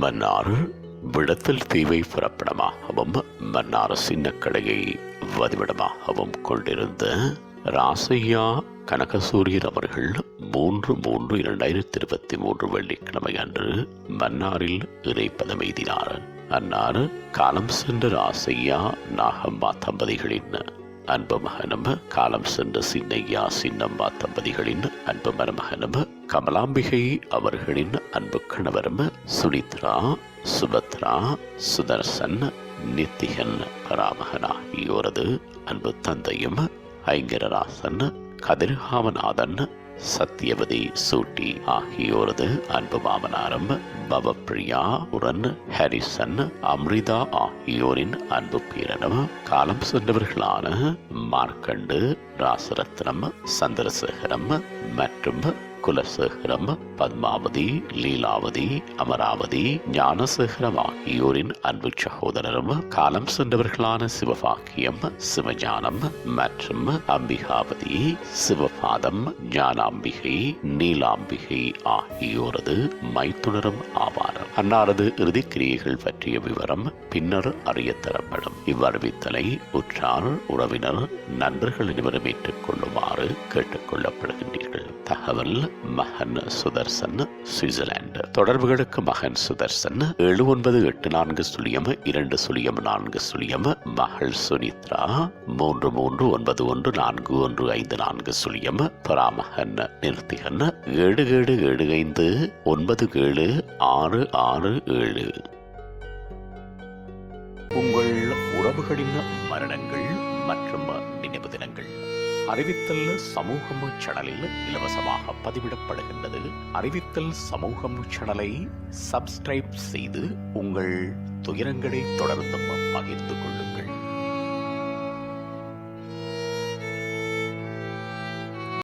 மன்னார் விடத்தல் தீவை புறப்படமாகவும் மன்னார் சின்னக்கடையை வதிவிடமாகவும் கொண்டிருந்த ராசையா கனகசூரியர் அவர்கள் 3/3/2023 வெள்ளிக்கிழமை அன்று மன்னாரில் இறைப்பதம் எய்தினார். அன்னார் காலம் சென்ற ராசையா நாகம்மா தம்பதிகளின் அன்பு மகனும் காலம் சென்ற சின்னையா சின்னம்மா தம்பதிகளின் அன்பு மருமகனும் கமலாம்பிகை அவர்களின் அன்பு கணவரும் சுனித்ரா சுபத்ரா சுதர்சன் நித்திகன் பராமகன் ஆகியோரது அன்பு தந்தையும் ஐங்கரராசன் கதிர்காமநாதன் சத்தியவதி சூட்டி ஆகியோரது அன்பு மாமனாரும் பவப்பிரியா உடன் ஹாரிசன் அம்ரிதா ஆகியோரின் அன்பு பேரனும் காலம் சென்றவர்களான மார்க்கண்டு ராசரத்னம் சந்திரசேகரம் மற்றும் குலசேகரம் பத்மாவதி லீலாவதி அமராவதி ஞானசேகரம் ஆகியோரின் அன்பு சகோதரரும் காலம் சென்றவர்களான சிவபாக்கியம் சிவஞானம் மற்றும் அம்பிகாவதி சிவபாதம் ஞானாம்பிகை நீலாம்பிகை ஆகியோரது மைத்துனரும் ஆவார். அன்னாரது இறுதிக்கிரியைகள் பற்றிய விவரம் பின்னர் அறிய தரப்படும். இவ்வறிவித்தலை உற்றார் உறவினர் நண்பர்கள் அனைவரும் ஏற்றுக்கொள்ளுமாறு கேட்டுக் கொள்ளப்படுகின்றீர்கள். தகவல் மகன் சுதர்சன் சுவிட்சர்லாந்து. தொடர்புகளுக்கு மகன் சுதர்சன் 79802004 மகள் சுனித்ரா 33914154 பராமகன் நிறுத்திகன் 77759767. உங்கள் உறவுகளின் மரணங்கள் மற்றும் நினைவு தினங்கள் அறிவித்தல் சமூகம் சேனலில் இலவசமாக பதிவிடப்படுகின்றது. அறிவித்தல் சமூகம் சேனலை சப்ஸ்கிரைப் செய்து உங்கள் துயரங்களை தொடர்ந்தும் பகிர்ந்து கொள்ளுங்கள்.